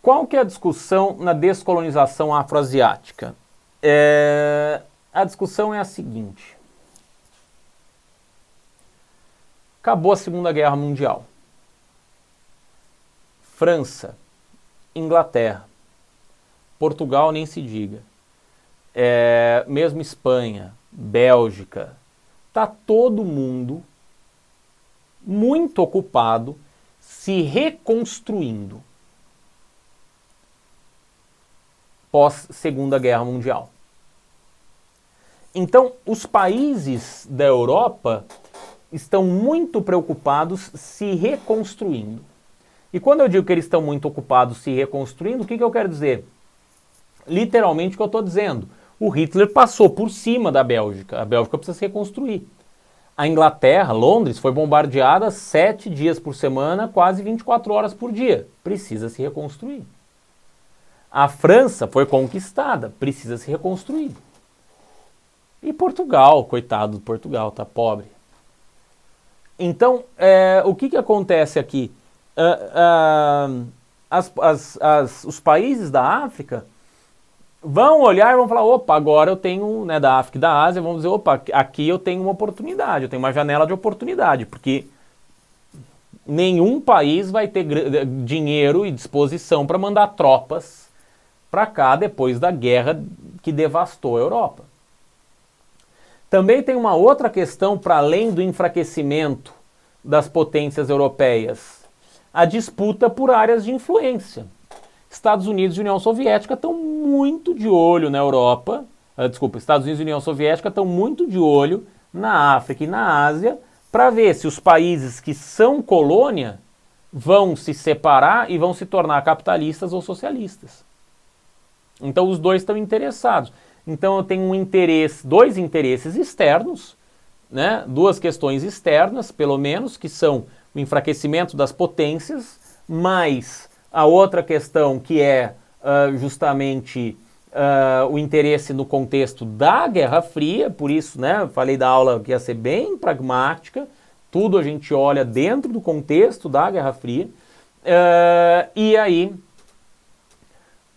Qual que é a discussão na descolonização afroasiática? A discussão é a seguinte. Acabou a Segunda Guerra Mundial. França, Inglaterra, Portugal nem se diga, mesmo Espanha, Bélgica, está todo mundo muito ocupado se reconstruindo pós Segunda Guerra Mundial. Então, os países da Europa estão muito preocupados se reconstruindo. E quando eu digo que eles estão muito ocupados se reconstruindo, o que eu quero dizer? Literalmente o que eu estou dizendo. O Hitler passou por cima da Bélgica. A Bélgica precisa se reconstruir. A Inglaterra, Londres, foi bombardeada 7 dias por semana, quase 24 horas por dia. Precisa se reconstruir. A França foi conquistada, precisa se reconstruir. E Portugal, coitado do Portugal, tá pobre. Então, o que acontece aqui? Os países da África vão olhar e vão falar, opa, agora eu tenho, da África e da Ásia, vamos dizer, opa, aqui eu tenho uma oportunidade, eu tenho uma janela de oportunidade, porque nenhum país vai ter dinheiro e disposição para mandar tropas para cá depois da guerra que devastou a Europa. Também tem uma outra questão para além do enfraquecimento das potências europeias, a disputa por áreas de influência. Estados Unidos e União Soviética estão muito de olho na Europa, Estados Unidos e União Soviética estão muito de olho na África e na Ásia para ver se os países que são colônia vão se separar e vão se tornar capitalistas ou socialistas. Então os dois estão interessados. Então eu tenho dois interesses externos, duas questões externas, pelo menos, que são o enfraquecimento das potências, mais a outra questão que é justamente o interesse no contexto da Guerra Fria, por isso, falei da aula que ia ser bem pragmática, tudo a gente olha dentro do contexto da Guerra Fria, e aí,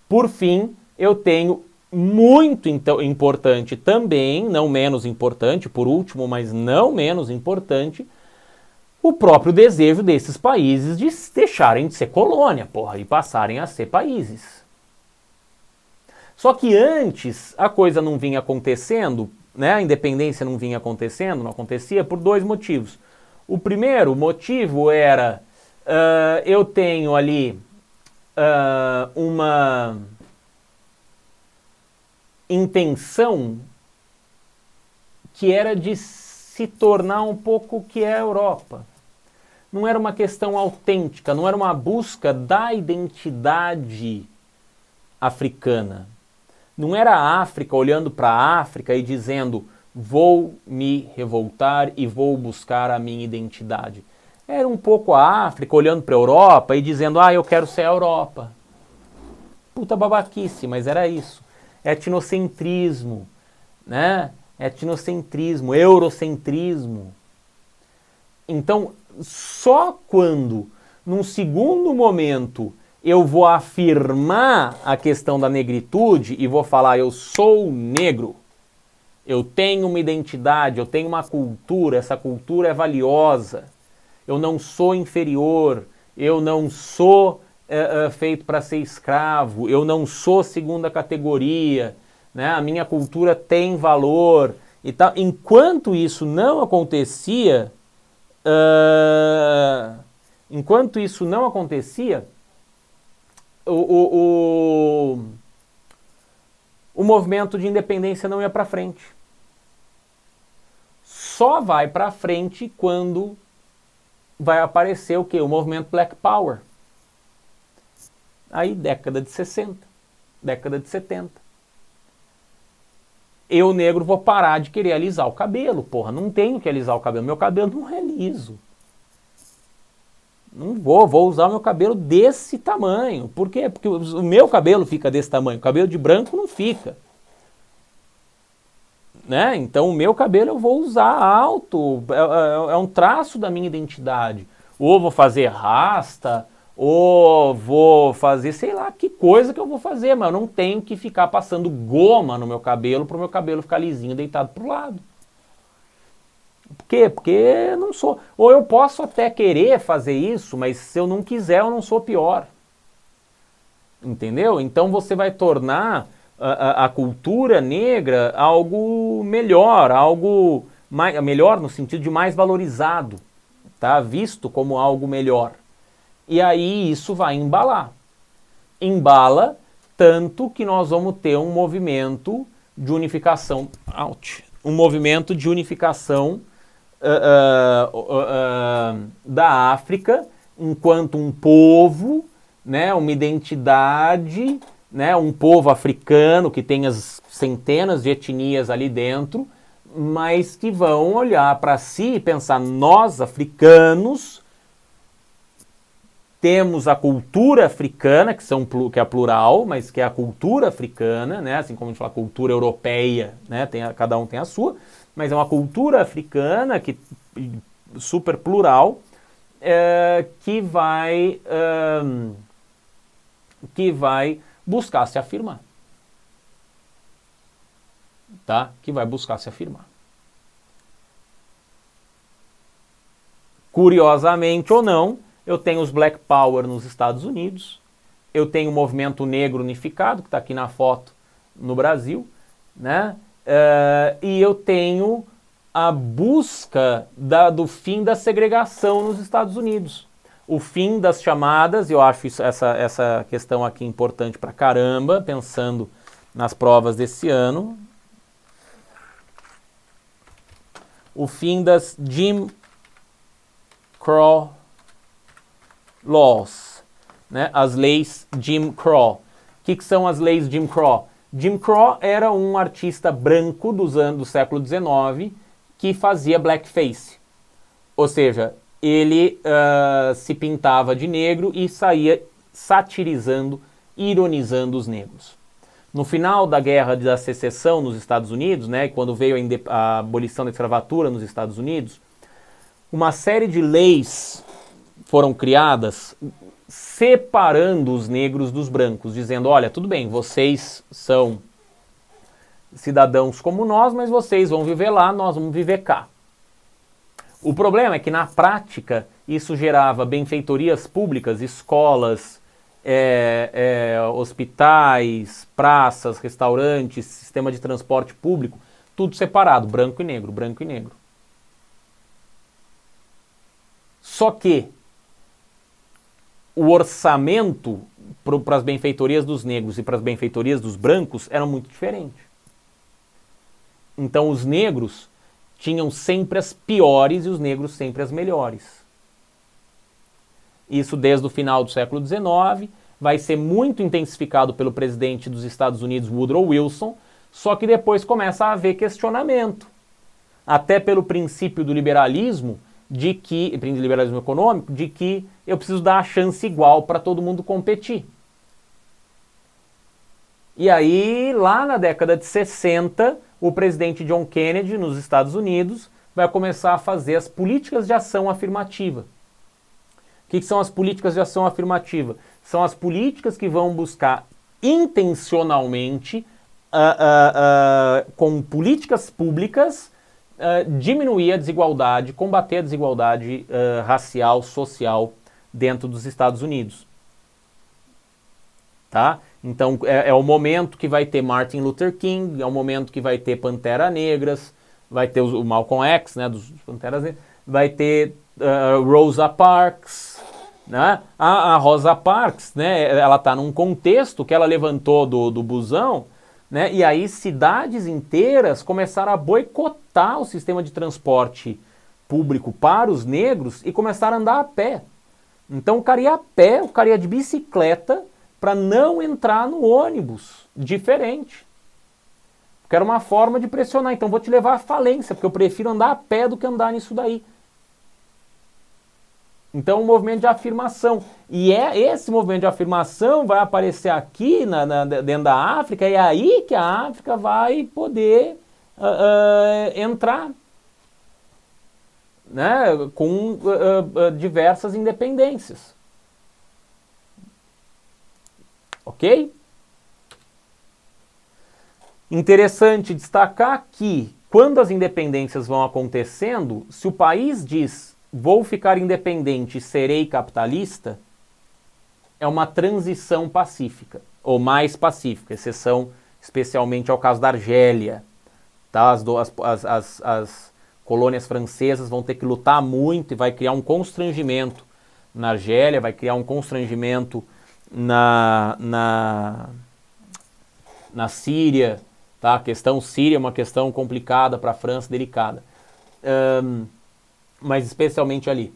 por fim, eu tenho muito importante também, não menos importante, por último, mas não menos importante, o próprio desejo desses países de deixarem de ser colônia, e passarem a ser países. Só que antes a coisa não vinha acontecendo, a independência não vinha acontecendo, não acontecia por dois motivos. O primeiro motivo era, eu tenho ali uma intenção que era de se tornar um pouco o que é a Europa. Não era uma questão autêntica, não era uma busca da identidade africana. Não era a África olhando para a África e dizendo, vou me revoltar e vou buscar a minha identidade. Era um pouco a África olhando para a Europa e dizendo, eu quero ser a Europa. Puta babaquice, mas era isso. Etnocentrismo, etnocentrismo, eurocentrismo. Então, só quando, num segundo momento, eu vou afirmar a questão da negritude e vou falar, eu sou negro, eu tenho uma identidade, eu tenho uma cultura, essa cultura é valiosa, eu não sou inferior, eu não sou feito para ser escravo, eu não sou segunda categoria, a minha cultura tem valor e tal. Enquanto isso não acontecia, o movimento de independência não ia para frente. Só vai para frente quando vai aparecer o quê? O movimento Black Power. Aí, década de 60, década de 70. Eu, negro, vou parar de querer alisar o cabelo, não tenho que alisar o cabelo, meu cabelo não é liso. Não vou usar o meu cabelo desse tamanho. Por quê? Porque o meu cabelo fica desse tamanho, o cabelo de branco não fica. Então o meu cabelo eu vou usar alto, é um traço da minha identidade. Ou vou fazer rasta, ou vou fazer, sei lá, que coisa que eu vou fazer, mas eu não tenho que ficar passando goma no meu cabelo para o meu cabelo ficar lisinho, deitado pro lado. Por quê? Porque eu não sou. Ou eu posso até querer fazer isso, mas se eu não quiser, eu não sou pior. Entendeu? Então você vai tornar a cultura negra algo melhor, algo melhor no sentido de mais valorizado, tá? Visto como algo melhor. E aí isso vai embalar. Embala tanto que nós vamos ter um movimento de unificação, um movimento de unificação da África enquanto um povo, né, uma identidade, né, um povo africano que tem as centenas de etnias ali dentro, mas que vão olhar para si e pensar, nós africanos temos a cultura africana, que é a plural, mas que é a cultura africana, né, assim como a gente fala cultura europeia, né, cada um tem a sua, mas é uma cultura africana super plural, que vai buscar se afirmar. Tá? Que vai buscar se afirmar. Curiosamente ou não, eu tenho os Black Power nos Estados Unidos, eu tenho o movimento negro unificado, que está aqui na foto no Brasil, né? E eu tenho a busca do fim da segregação nos Estados Unidos. O fim das chamadas, eu acho essa questão aqui importante pra caramba, pensando nas provas desse ano. O fim das Jim Crow Laws, né? As leis Jim Crow. O que são as leis Jim Crow? Jim Crow era um artista branco do século XIX que fazia blackface. Ou seja, ele se pintava de negro e saía satirizando, ironizando os negros. No final da Guerra da Secessão nos Estados Unidos, né, quando veio a abolição da escravatura nos Estados Unidos, uma série de leis foram criadas separando os negros dos brancos, dizendo, olha, tudo bem, vocês são cidadãos como nós, mas vocês vão viver lá, nós vamos viver cá. O problema é que, na prática, isso gerava benfeitorias públicas, escolas, hospitais, praças, restaurantes, sistema de transporte público, tudo separado, branco e negro, branco e negro. Só que o orçamento para as benfeitorias dos negros e para as benfeitorias dos brancos eram muito diferentes. Então os negros tinham sempre as piores e os negros sempre as melhores. Isso desde o final do século XIX, vai ser muito intensificado pelo presidente dos Estados Unidos, Woodrow Wilson, só que depois começa a haver questionamento. Até pelo princípio do liberalismo, liberalismo econômico, de que eu preciso dar a chance igual para todo mundo competir. E aí, lá na década de 60, o presidente John Kennedy, nos Estados Unidos, vai começar a fazer as políticas de ação afirmativa. O que são as políticas de ação afirmativa? São as políticas que vão buscar intencionalmente, com políticas públicas, diminuir a desigualdade, combater a desigualdade racial, social dentro dos Estados Unidos. Tá? Então é o momento que vai ter Martin Luther King, é o momento que vai ter Pantera Negras, vai ter o Malcolm X, né, dos Panteras Negras, vai ter Rosa Parks, né? A Rosa Parks, né, ela está num contexto que ela levantou do busão, né, e aí cidades inteiras começaram a boicotar o sistema de transporte público para os negros e começaram a andar a pé. Então o cara ia a pé, o cara ia de bicicleta para não entrar no ônibus, diferente. Porque era uma forma de pressionar. Então vou te levar à falência, porque eu prefiro andar a pé do que andar nisso daí. Então, um movimento de afirmação. E esse movimento de afirmação vai aparecer aqui dentro da África, e é aí que a África vai poder entrar, né, com diversas independências. Ok? Interessante destacar que, quando as independências vão acontecendo, se o país diz, vou ficar independente e serei capitalista, é uma transição pacífica, ou mais pacífica, exceção especialmente ao caso da Argélia. Tá? As colônias francesas vão ter que lutar muito e vai criar um constrangimento na Argélia, vai criar um constrangimento na Síria. Tá? A questão síria é uma questão complicada para a França, delicada. Mas especialmente ali.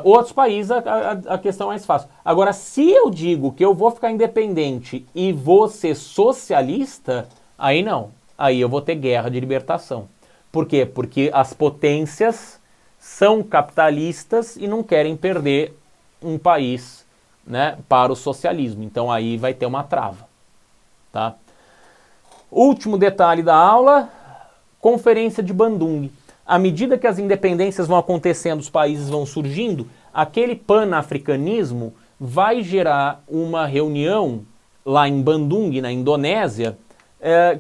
Outros países a questão é mais fácil. Agora, se eu digo que eu vou ficar independente e vou ser socialista, aí não. Aí eu vou ter guerra de libertação. Por quê? Porque as potências são capitalistas e não querem perder um país, né, para o socialismo. Então aí vai ter uma trava. Tá? Último detalhe da aula, Conferência de Bandung. À medida que as independências vão acontecendo, os países vão surgindo, aquele pan-africanismo vai gerar uma reunião lá em Bandung, na Indonésia,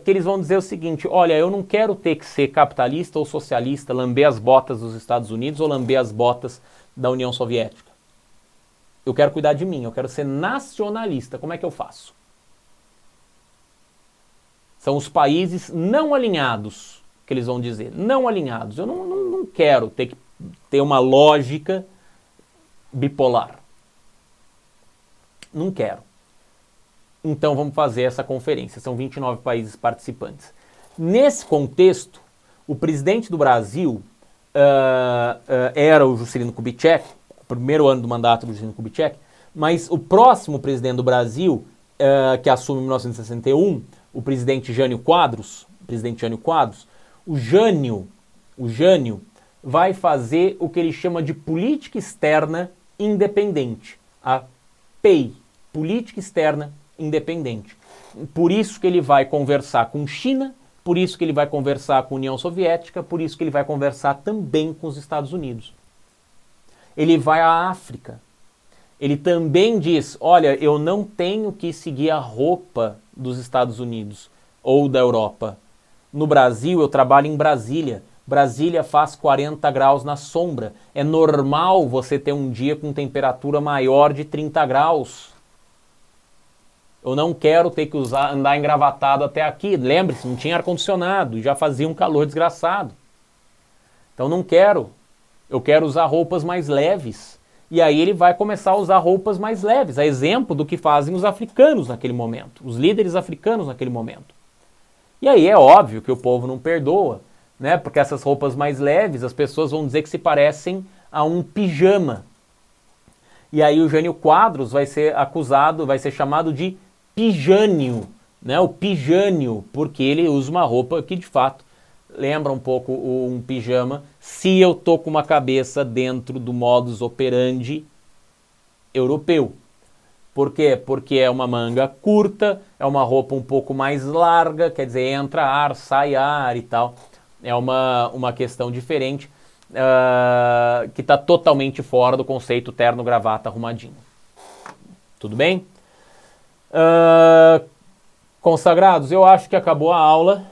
que eles vão dizer o seguinte: olha, eu não quero ter que ser capitalista ou socialista, lamber as botas dos Estados Unidos ou lamber as botas da União Soviética. Eu quero cuidar de mim, eu quero ser nacionalista. Como é que eu faço? São os países não alinhados, que eles vão dizer, não alinhados. Eu não quero ter que ter uma lógica bipolar. Não quero. Então vamos fazer essa conferência. São 29 países participantes. Nesse contexto, o presidente do Brasil era o Juscelino Kubitschek, o primeiro ano do mandato do Juscelino Kubitschek, mas o próximo presidente do Brasil, que assume em 1961, o presidente Jânio Quadros, o Jânio vai fazer o que ele chama de política externa independente, a PEI, política externa independente. Por isso que ele vai conversar com China, por isso que ele vai conversar com a União Soviética, por isso que ele vai conversar também com os Estados Unidos. Ele vai à África. Ele também diz, olha, eu não tenho que seguir a roupa dos Estados Unidos ou da Europa. No Brasil, eu trabalho em Brasília. Brasília faz 40 graus na sombra. É normal você ter um dia com temperatura maior de 30 graus. Eu não quero ter que andar engravatado até aqui. Lembre-se, não tinha ar-condicionado e já fazia um calor desgraçado. Então não quero. Eu quero usar roupas mais leves. E aí ele vai começar a usar roupas mais leves, a exemplo do que fazem os africanos naquele momento, os líderes africanos naquele momento. E aí é óbvio que o povo não perdoa, né? Porque essas roupas mais leves, as pessoas vão dizer que se parecem a um pijama. E aí o Jânio Quadros vai ser acusado, vai ser chamado de pijânio, né? O pijânio, porque ele usa uma roupa que de fato lembra um pouco um pijama, se eu tô com uma cabeça dentro do modus operandi europeu. Por quê? Porque é uma manga curta, é uma roupa um pouco mais larga, quer dizer, entra ar, sai ar e tal. É uma questão diferente, que está totalmente fora do conceito terno, gravata, arrumadinho. Tudo bem? Consagrados, eu acho que acabou a aula.